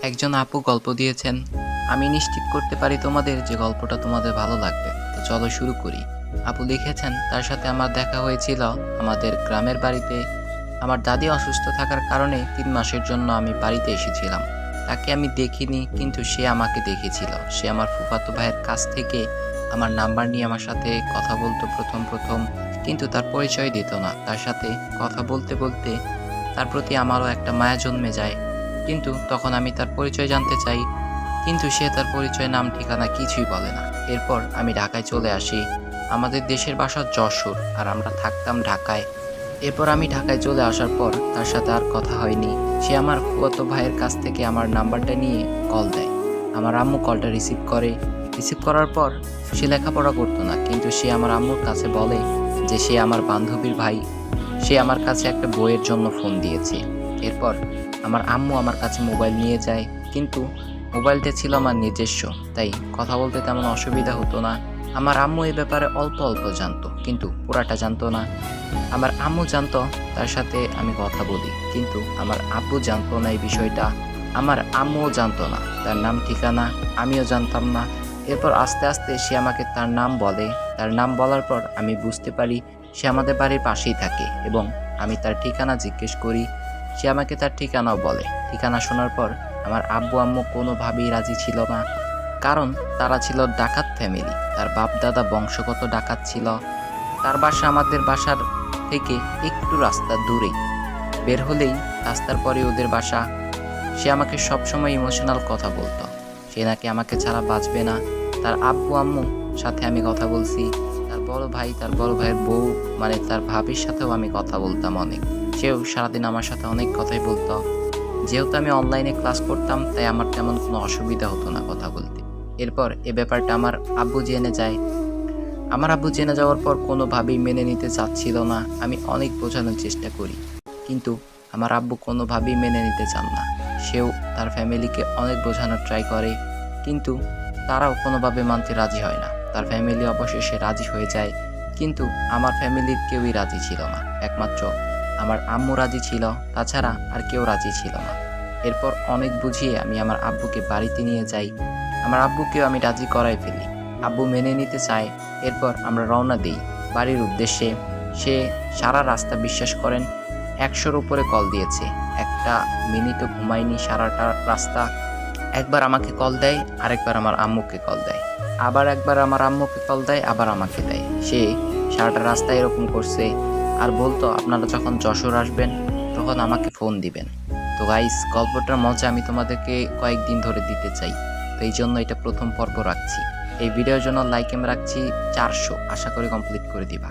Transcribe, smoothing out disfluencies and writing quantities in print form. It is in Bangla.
একজন আপু গল্প দিয়েছেন। আমি নিশ্চিত করতে পারি তোমাদের যে গল্পটা তোমাদের ভালো লাগবে। তো চলো শুরু করি। আপু লিখেছেন তার সাথে আমার দেখা হয়েছিল আমাদের গ্রামের বাড়িতে। আমার দাদি অসুস্থ থাকার কারণে ৩ মাসের জন্য আমি বাড়িতে এসেছিলাম। তাকে আমি দেখিনি, কিন্তু সে আমাকে দেখেছিল। সে আমার ফুফাতো ভাইয়ের কাছ থেকে আমার নাম্বার নিয়ে আমার সাথে কথা বলতো প্রথম, কিন্তু তার পরিচয় দিত না। তার সাথে কথা বলতে বলতে তার প্রতি আমারও একটা মায়া জন্মে যায়। কিন্তু তখন আমি তার পরিচয় জানতে চাই, কিন্তু সে তার পরিচয়, নাম, ঠিকানা কিছুই বলে না। এরপর আমি ঢাকায় চলে আসি। আমাদের দেশের বাসা যশোর, আর আমরা থাকতাম ঢাকায়। এরপর আমি ঢাকায় চলে আসার পর তার সাথে আর কথা হয়নি। সে আমার ফুফাতো ভাইয়ের কাছ থেকে আমার নাম্বারটা নিয়ে কল দেয়। আমার আম্মু কলটা রিসিভ করে। রিসিভ করার পর সে লেখাপড়া করতো না, কিন্তু সে আমার আম্মুর কাছে বলে যে সে আমার বান্ধবীর ভাই। সে আমার কাছে একটা বইয়ের জন্য ফোন দিয়েছে। এরপর আমার আম্মু আমার কাছে মোবাইল নিয়ে যায়, কিন্তু মোবাইলটা ছিল আমার নিজস্ব, তাই কথা বলতে তেমন অসুবিধা হতো না। আমার আম্মু এই ব্যাপারে অল্প জানতো, কিন্তু পুরাটা জানতো না। আমার আম্মু জানতো তার সাথে আমি কথা বলি, কিন্তু আমার আব্বু জানতো না এই বিষয়টা। আমার আম্মুও জানতো না তার নাম ঠিকানা, আমিও জানতাম না। এরপর আস্তে আস্তে সে আমাকে তার নাম বলে। তার নাম বলার পর আমি বুঝতে পারি সে আমাদের বাড়ির পাশেই থাকে, এবং আমি তার ঠিকানা জিজ্ঞেস করি। সে আমাকে তার ঠিকানাও বলে। ঠিকানা শোনার পর আমার আব্বু আম্মু কোনোভাবেই রাজি ছিল না, কারণ তারা ছিল ডাকাত ফ্যামিলি। তার বাপ দাদা বংশগত ডাকাত ছিল। তার বাসা আমাদের বাসার থেকে একটু রাস্তা দূরেই। বের হলেই রাস্তার পরে ওদের বাসা। সে আমাকে সবসময় ইমোশনাল কথা বলতো। সে নাকি আমাকে ছাড়া বাঁচবে না। তার আব্বু আম্মু সাথে আমি কথা বলছি। তার বড় ভাই, তার বড় ভাইয়ের বউ, মানে তার ভাবির সাথেও আমি কথা বলতাম অনেক। সেও সারাদিন আমার সাথে অনেক কথাই বলতো। যেহেতু আমি অনলাইনে ক্লাস করতাম, তাই আমার তেমন কোনো অসুবিধা হতো না কথা বলতে। এরপর এ ব্যাপারটা আমার আব্বু জেনে যায়। আমার আব্বু জেনে যাওয়ার পর কোনোভাবেই মেনে নিতে চাচ্ছিল না। আমি অনেক বোঝানোর চেষ্টা করি, কিন্তু আমার আব্বু কোনোভাবেই মেনে নিতে চান না। সেও তার ফ্যামিলিকে অনেক বোঝানোর ট্রাই করে, কিন্তু তারাও কোনোভাবে মানতে রাজি হয় না। তার ফ্যামিলি অবশেষে রাজি হয়ে যায়, কিন্তু আমার ফ্যামিলির কেউই রাজি ছিল না। একমাত্র আমার আম্মু রাজি ছিল, তাছাড়া আর কেউ রাজি ছিল না। এরপর অনেক বুঝিয়ে আমি আমার আব্বুকে বাড়িতে নিয়ে যাই। আমার আব্বুকেও আমি রাজি করাই ফেলি। আব্বু মেনে নিতে চায়। এরপর আমরা রওনা দিই বাড়ির উদ্দেশ্যে। সে সারা রাস্তা, বিশ্বাস করেন, ১০০-র উপরে কল দিয়েছে। একটা মিনিটও ঘুমায়নি সারাটা রাস্তা। একবার আমাকে কল দেয়, আরেকবার আমার আম্মুকে কল দেয়, আবার একবার আমার আম্মুকে কল দেয়, আবার আমাকে দেয়। সে সারাটা রাস্তা এরকম করছে, আর বলতো আপনারা যখন যশোর আসবেন তখন আমাকে ফোন দিবেন। তো গাইস, গল্পটার মজা আমি তোমাদেরকে কয়েকদিন ধরে দিতে চাই, তো এই জন্য এটা প্রথম পর্ব রাখছি। এই ভিডিওর জন্য লাইক আমি রাখছি ৪০০, আশা করি কমপ্লিট করে দিবা।